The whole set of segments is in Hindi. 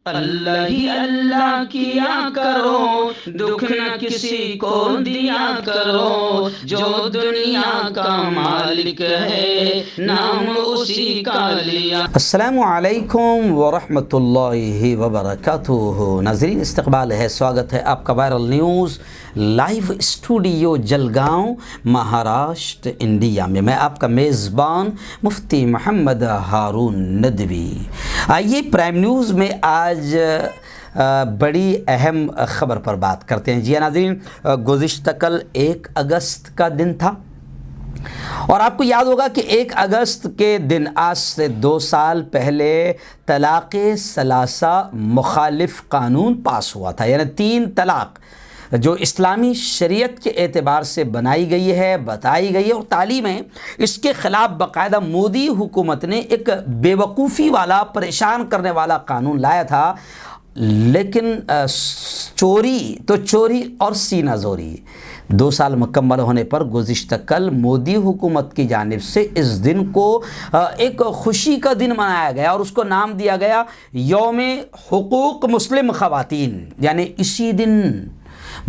अल्लाह ही अल्लाह किया करो, दुख न किसी को दिया करो, जो दुनिया का मालिक है नाम उसी का लिया। अस्सलामु अलैकुम वरहमतुल्लाहि वबरकातुहू। नाज़रीन, इस्तक़बाल है, स्वागत है आपका viral news live studio Jalgaon, Maharashtra, India में। मैं आपका मेज़बान मुफ्ती मोहम्मद हारून नदवी। आइए प्राइम न्यूज़ में आज बड़ी अहम ख़बर पर बात करते हैं। जी नाज़रीन, गुज़िश्ता कल 1 अगस्त का दिन था और आपको याद होगा कि 1 अगस्त के दिन आज से 2 साल पहले तलाक़ सलासा मुखालिफ कानून पास हुआ था। यानी 3 तलाक़ जो इस्लामी शरीयत के एतबार से बनाई गई है, बताई गई है और तालीम है, इसके ख़िलाफ़ बाकायदा मोदी हुकूमत ने एक बेवकूफ़ी वाला, परेशान करने वाला कानून लाया था। लेकिन चोरी तो चोरी और सीना जोरी। 2 साल मुकम्मल होने पर गुज़िश्ता कल मोदी हुकूमत की जानिब से इस दिन को एक खुशी का दिन मनाया गया और उसको नाम दिया गया यौम हुकूक मुस्लिम ख़वातीन। यानी इसी दिन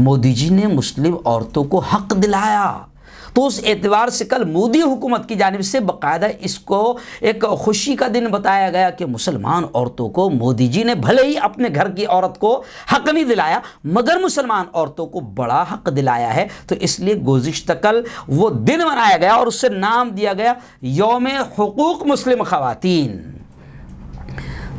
मोदी जी ने मुस्लिम औरतों को हक़ दिलाया। तो उस एतबार से कल मोदी हुकूमत की जानिब से बाकायदा इसको एक खुशी का दिन बताया गया कि मुसलमान औरतों को मोदी जी ने भले ही अपने घर की औरत को हक़ नहीं दिलाया, मगर मुसलमान औरतों को बड़ा हक़ दिलाया है। तो इसलिए गुज़िश्ता कल वो दिन मनाया गया और उससे नाम दिया गया यौम हुकूक मुस्लिम ख़वातीन।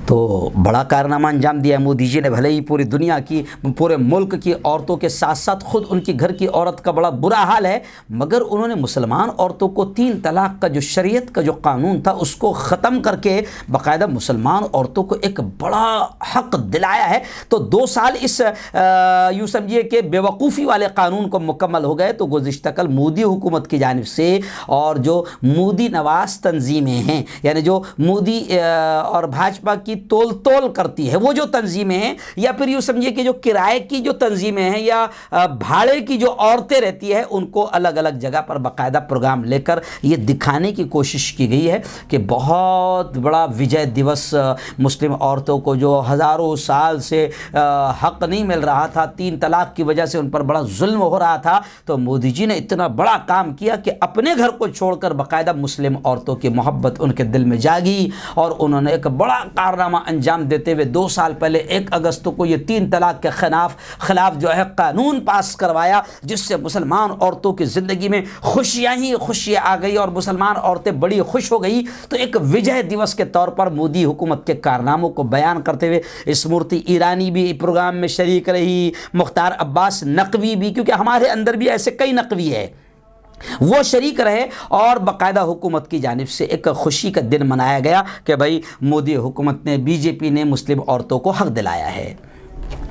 तो बड़ा कारनामा अंजाम दिया मोदी जी ने। भले ही पूरी दुनिया की, पूरे मुल्क की औरतों के साथ साथ ख़ुद उनकी घर की औरत का बड़ा बुरा हाल है, मगर उन्होंने मुसलमान औरतों को 3 तलाक़ का जो शरीयत का जो कानून था उसको ख़त्म करके बाकायदा मुसलमान औरतों को एक बड़ा हक़ दिलाया है। तो 2 साल इस यूँ समझिए कि बेवकूफ़ी वाले कानून को मुकम्मल हो गए। तो गुज़िश्ता कल मोदी हुकूमत की जानिब से और जो मोदी नवाज़ तंजीमें हैं, यानी जो मोदी और भाजपा की तोल तोल करती है वो जो तंजीमें हैं, या फिर यूँ समझिए कि जो किराए की जो तंजीमें हैं या भाड़े की जो औरतें रहती है, उनको अलग अलग जगह पर बाकायदा प्रोग्राम लेकर ये दिखाने की कोशिश की गई है कि बहुत बड़ा विजय दिवस मुस्लिम औरतों को, जो हज़ारों साल से हक़ नहीं मिल रहा था, 3 तलाक़ की वजह से उन पर बड़ा जुल्म हो रहा था। तो मोदी जी ने इतना बड़ा काम किया कि अपने घर को छोड़कर बाकायदा मुस्लिम औरतों की मोहब्बत उनके दिल में जागी और उन्होंने एक बड़ा कारनामा अंजाम देते हुए 2 साल पहले 1 अगस्त को ये 3 तलाक़ के खिलाफ जो है कानून पास करवाया, जिससे मुसलमान औरतों की ज़िंदगी में खुशियाँ ही खुशियाँ आ गई और मुसलमान औरतें बड़ी खुश हो गई। तो एक विजय दिवस के तौर पर मोदी हुकूमत के कारनामों को बयान करते हुए स्मृति ईरानी भी प्रोग्राम में शरीक रही, मुख्तार अब्बास नकवी भी, क्योंकि हमारे अंदर भी ऐसे कई नकवी है, वो शरीक रहे और बाकायदा हुकूमत की जानिब से एक खुशी का दिन मनाया गया कि भाई मोदी हुकूमत ने, बीजेपी ने मुस्लिम औरतों को हक़ दिलाया है।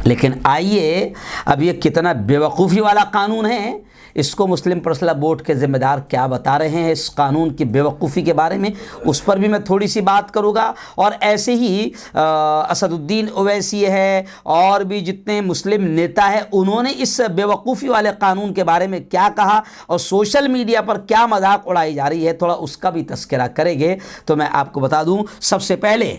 लेकिन आइए, अब ये कितना बेवकूफ़ी वाला कानून है, इसको मुस्लिम पर्सनल बोर्ड के ज़िम्मेदार क्या बता रहे हैं इस कानून की बेवकूफ़ी के बारे में, उस पर भी मैं थोड़ी सी बात करूँगा। और ऐसे ही असदुद्दीन ओवैसी है और भी जितने मुस्लिम नेता हैं, उन्होंने इस बेवकूफ़ी वाले कानून के बारे में क्या कहा और सोशल मीडिया पर क्या मजाक उड़ाई जा रही है, थोड़ा उसका भी तज़किरा करेंगे। तो मैं आपको बता दूँ सबसे पहले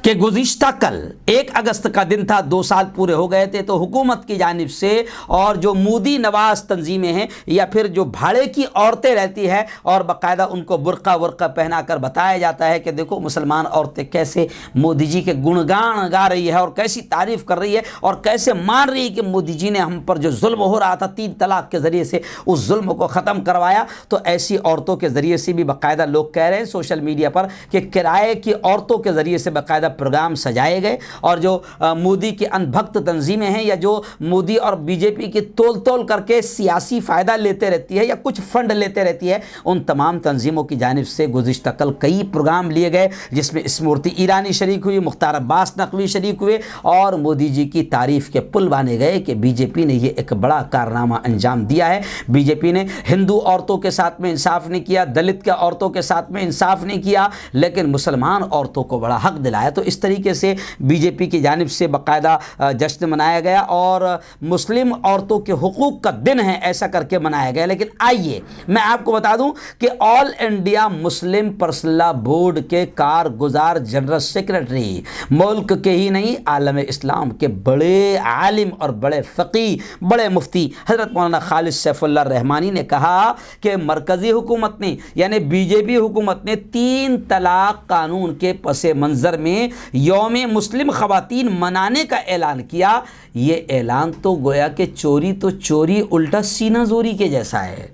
कि गुज़िश्ता कल 1 अगस्त का दिन था, 2 साल पूरे हो गए थे। तो हुकूमत की जानिब से और जो मोदी नवाज़ तंजीमें हैं या फिर जो भाड़े की औरतें रहती है और बाकायदा उनको बुर्का वर्का पहना कर बताया जाता है कि देखो मुसलमान औरतें कैसे मोदी जी के गुणगान गा रही है और कैसी तारीफ़ कर रही है और कैसे मान रही है कि मोदी जी ने हम पर जो जुल्म हो रहा था 3 तलाक़ के ज़रिए से, उस जुल्म को ख़त्म करवाया। तो ऐसी औरतों के ज़रिए से भी बाकायदा लोग कह रहे हैं सोशल मीडिया पर कि किराए की औरतों के ज़रिए से बाकायदा प्रोग्राम सजाए गए और जो मोदी की अनभक्त तंजीमें हैं या जो मोदी और बीजेपी की तोल तोल करके सियासी फ़ायदा लेते रहती है या कुछ फंड लेते रहती है, उन तमाम तंजीमों की जानिब से गुज़िश्ता कल कई प्रोग्राम लिए गए, जिसमें स्मृति ईरानी शरीक हुई, मुख्तार अब्बास नकवी शरीक हुए और मोदी जी की तारीफ़ के पुल बाने गए कि बीजेपी ने ये एक बड़ा कारनामा अंजाम दिया है। बीजेपी ने हिंदू औरतों के साथ में इंसाफ नहीं किया, दलित के औरतों के साथ में इंसाफ नहीं किया, लेकिन मुसलमान औरतों को बड़ा हक़ दिलाया। तो इस तरीके से बीजेपी की जानिब से बाकायदा जश्न मनाया गया और मुस्लिम औरतों के हुकूक का दिन है ऐसा करके मनाया गया। लेकिन आइए मैं आपको बता दूं कि all India Muslim personal board के कारगुजार जनरल सेक्रेटरी, मुल्क के ही नहीं आलम इस्लाम के बड़े आलिम और बड़े फ़क़ी, बड़े मुफ्ती हज़रत मौलाना खालिद सैफुल्लाह रहमानी ने कहा कि मरकज़ी हुकूमत ने यानी बीजेपी हुकूमत ने 3 तलाक कानून के पसे मंज़र में यौम मुस्लिम ख़वातीन मनाने का ऐलान किया। ये ऐलान तो गोया कि चोरी तो चोरी उल्टा सीना जोरी के जैसा है।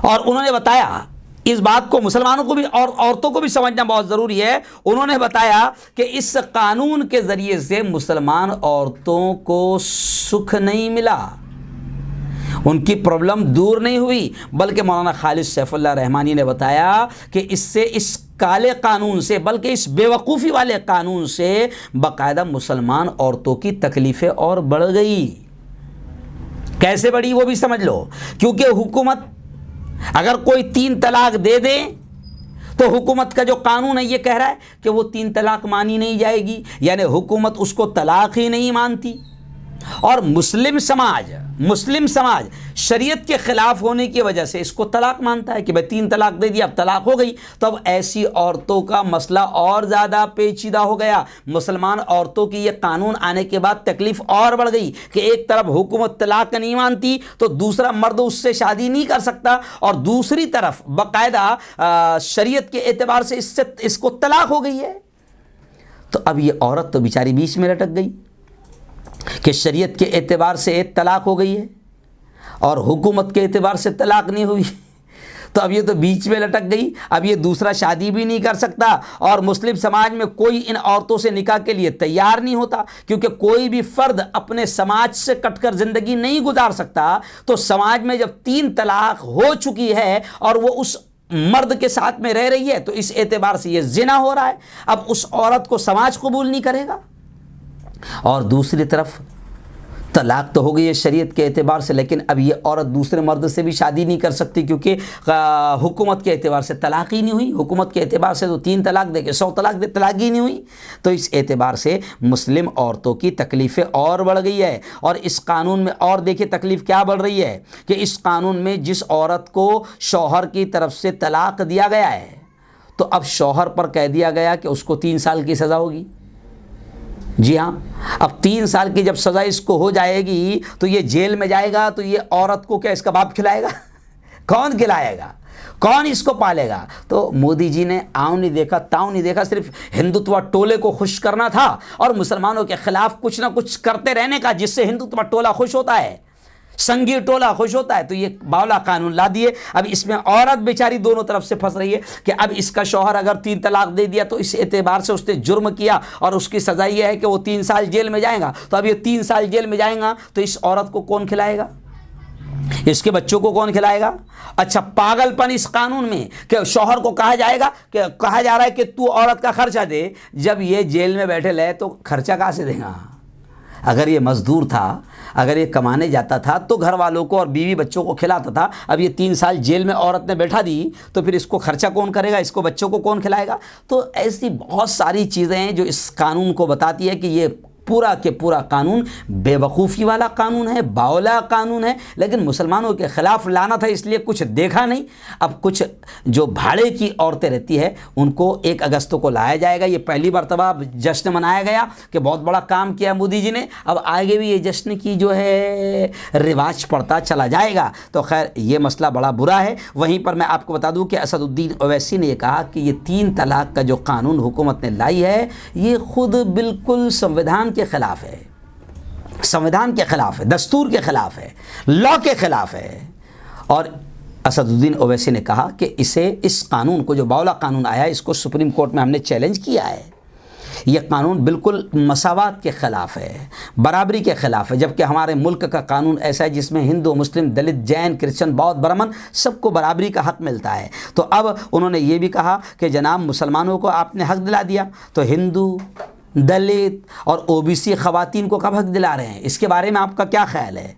और उन्होंने बताया, इस बात को मुसलमानों को भी और औरतों को भी समझना बहुत ज़रूरी है, उन्होंने बताया कि इस कानून के ज़रिए से मुसलमान औरतों को सुख नहीं मिला, उनकी प्रॉब्लम दूर नहीं हुई, बल्कि मौलाना खालिद सैफुल्लाह रहमानी ने बताया कि इससे, इस काले कानून से, बल्कि इस बेवकूफ़ी वाले कानून से बाकायदा मुसलमान औरतों की तकलीफ़ें और बढ़ गई। कैसे बढ़ी वो भी समझ लो, क्योंकि हुकूमत अगर कोई 3 तलाक दे दे तो हुकूमत का जो कानून है ये कह रहा है कि वो 3 तलाक मानी नहीं जाएगी, यानी हुकूमत उसको तलाक ही नहीं मानती। और मुस्लिम समाज शरीयत के ख़िलाफ़ होने की वजह से इसको तलाक मानता है कि भाई 3 तलाक दे दिया, अब तलाक हो गई। तो अब ऐसी औरतों का मसला और ज़्यादा पेचीदा हो गया। मुसलमान औरतों की ये कानून आने के बाद तकलीफ़ और बढ़ गई कि एक तरफ हुकूमत तलाक नहीं मानती तो दूसरा मर्द उससे शादी नहीं कर सकता, और दूसरी तरफ बाकायदा शरीयत के एतबार से इसको तलाक हो गई है। तो अब ये औरत तो बेचारी बीच में लटक गई कि शरीयत के एतबार से एक तलाक हो गई है और हुकूमत के एतबार से तलाक नहीं हुई। तो अब ये तो बीच में लटक गई, अब ये दूसरा शादी भी नहीं कर सकता, और मुस्लिम समाज में कोई इन औरतों से निकाह के लिए तैयार नहीं होता, क्योंकि कोई भी फ़र्द अपने समाज से कटकर ज़िंदगी नहीं गुजार सकता। तो समाज में जब 3 तलाक हो चुकी है और वो उस मर्द के साथ में रह रही है तो इस एतबार से ये ज़िना हो रहा है। अब उस औरत को समाज कबूल नहीं करेगा। और दूसरी तरफ तलाक तो हो गई है शरीयत के एतबार से, लेकिन अब ये औरत दूसरे मर्द से भी शादी नहीं कर सकती, क्योंकि हुकूमत के एतबार से तलाक ही नहीं हुई। हुकूमत के एतबार से तो 3 तलाक दे के 100 तलाक दे, तलाक ही नहीं हुई। तो इस एतबार से मुस्लिम औरतों की तकलीफ़ें और बढ़ गई है। और इस कानून में और देखिए तकलीफ़ क्या बढ़ रही है कि इस कानून में जिस औरत को शौहर की तरफ से तलाक दिया गया है, तो अब शौहर पर कह दिया गया कि उसको 3 साल की सज़ा होगी। जी हाँ, अब 3 साल की जब सज़ा इसको हो जाएगी तो ये जेल में जाएगा, तो ये औरत को क्या इसका बाप खिलाएगा? कौन खिलाएगा? कौन इसको पालेगा? तो मोदी जी ने आँव नहीं देखा, ताव नहीं देखा, सिर्फ हिंदुत्व टोले को खुश करना था और मुसलमानों के ख़िलाफ़ कुछ ना कुछ करते रहने का, जिससे हिंदुत्व टोला खुश होता है, संगी टोला खुश होता है। तो ये बावला कानून ला दिए। अब इसमें औरत बेचारी दोनों तरफ से फंस रही है कि अब इसका शौहर अगर 3 तलाक दे दिया तो इस एतबार से उसने जुर्म किया और उसकी सज़ा ये है कि वो 3 साल जेल में जाएगा। तो अब ये 3 साल जेल में जाएगा तो इस औरत को कौन खिलाएगा? इसके बच्चों को कौन खिलाएगा? अच्छा, पागलपन इस कानून में कि शौहर को कहा जाएगा कि कहा जा रहा है कि तू औरत का खर्चा दे। जब ये जेल में बैठे रहे तो खर्चा कहाँ से देगा? अगर ये मज़दूर था, अगर ये कमाने जाता था तो घर वालों को और बीवी बच्चों को खिलाता था। अब ये 3 साल जेल में औरत ने बैठा दी तो फिर इसको खर्चा कौन करेगा? इसको बच्चों को कौन खिलाएगा? तो ऐसी बहुत सारी चीज़ें हैं जो इस कानून को बताती है कि ये पूरा के पूरा कानून बेवकूफ़ी वाला कानून है, बावला कानून है, लेकिन मुसलमानों के ख़िलाफ़ लाना था इसलिए कुछ देखा नहीं। अब कुछ जो भाड़े की औरतें रहती है उनको 1 अगस्त को लाया जाएगा। ये पहली मरतबा जश्न मनाया गया कि बहुत बड़ा काम किया मोदी जी ने। अब आगे भी ये जश्न की जो है रिवाज पड़ता चला जाएगा। तो खैर ये मसला बड़ा बुरा है। वहीं पर मैं आपको बता दूँ कि असदुद्दीन ओवैसी ने यह कहा कि ये 3 तलाक का जो कानून हुकूमत ने लाई है ये ख़ुद बिल्कुल संविधान के ख़िलाफ़ है, संविधान के ख़िलाफ़ है, दस्तूर के ख़िलाफ़ है, लॉ के ख़िलाफ़ है। और असदुद्दीन ओवैसी ने कहा कि इस कानून को, जो बावला कानून आया है, इसको सुप्रीम कोर्ट में हमने चैलेंज किया है। यह कानून बिल्कुल मसावात के ख़िलाफ़ है, बराबरी के ख़िलाफ़ है, जबकि हमारे मुल्क का कानून ऐसा है जिसमें हिंदू, मुस्लिम, दलित, जैन, क्रिश्चन, बौद्ध, ब्राह्मण सबको बराबरी का हक़ मिलता है। तो अब उन्होंने ये भी कहा कि जनाब मुसलमानों को आपने हक़ दिला दिया, तो हिंदू, दलित और ओबीसी ख़वातीन को कब हक़ दिला रहे हैं? इसके बारे में आपका क्या ख्याल है?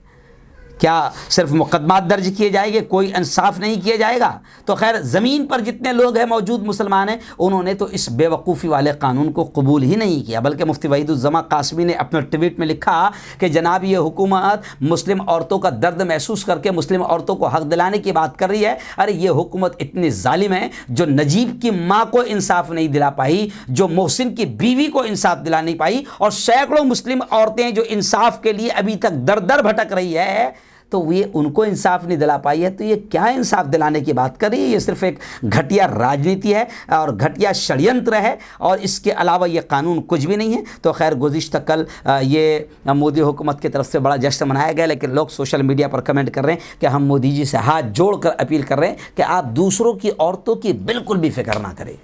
क्या सिर्फ मुकदमात दर्ज किए जाएंगे, कोई इंसाफ नहीं किया जाएगा? तो खैर ज़मीन पर जितने लोग हैं मौजूद मुसलमान हैं, उन्होंने तो इस बेवकूफ़ी वाले कानून को कबूल ही नहीं किया। बल्कि मुफ्ती वहीदुज़्ज़मा कासमी ने अपने ट्वीट में लिखा कि जनाब ये हुकूमत मुस्लिम औरतों का दर्द महसूस करके मुस्लिम औरतों को हक़ दिलाने की बात कर रही है। अरे ये हुकूमत इतनी जालिम है, जो नजीब की माँ को इंसाफ नहीं दिला पाई, जो मोहसिन की बीवी को इंसाफ दिला नहीं पाई, और सैकड़ों मुस्लिम औरतें जो इंसाफ के लिए अभी तक दर दर भटक रही है, तो ये उनको इंसाफ नहीं दिला पाई है। तो ये क्या इंसाफ दिलाने की बात कर रही है? ये सिर्फ एक घटिया राजनीति है और घटिया षड्यंत्र है, और इसके अलावा ये कानून कुछ भी नहीं है। तो खैर गुज़िश्ता कल ये मोदी हुकूमत की तरफ से बड़ा जश्न मनाया गया, लेकिन लोग सोशल मीडिया पर कमेंट कर रहे हैं कि हम मोदी जी से हाथ जोड़कर अपील कर रहे हैं कि आप दूसरों की औरतों की बिल्कुल भी फिक्र ना करें,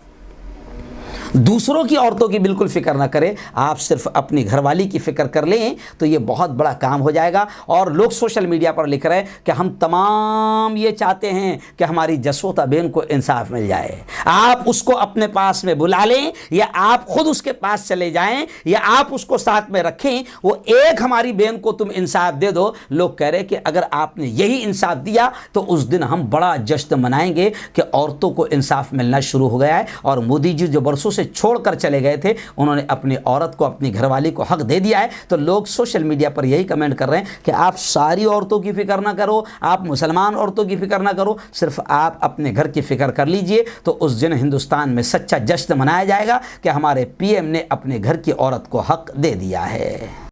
दूसरों की औरतों की बिल्कुल फिक्र ना करें, आप सिर्फ अपनी घरवाली की फिक्र कर लें तो ये बहुत बड़ा काम हो जाएगा। और लोग सोशल मीडिया पर लिख रहे हैं कि हम तमाम ये चाहते हैं कि हमारी जसोता बहन को इंसाफ मिल जाए। आप उसको अपने पास में बुला लें, या आप खुद उसके पास चले जाएं, या आप उसको साथ में रखें, वो एक हमारी बहन को तुम इंसाफ दे दो। लोग कह रहे हैं कि अगर आपने यही इंसाफ दिया तो उस दिन हम बड़ा जश्न मनाएंगे कि औरतों को इंसाफ मिलना शुरू हो गया है। और मोदी जी जो बरसों से छोड़कर चले गए थे, उन्होंने अपनी औरत को, अपनी घरवाली को हक दे दिया है। तो लोग सोशल मीडिया पर यही कमेंट कर रहे हैं कि आप सारी औरतों की फिक्र ना करो, आप मुसलमान औरतों की फिक्र ना करो, सिर्फ आप अपने घर की फिक्र कर लीजिए। तो उस दिन हिंदुस्तान में सच्चा जश्न मनाया जाएगा कि हमारे पीएम ने अपने घर की औरत को हक दे दिया है।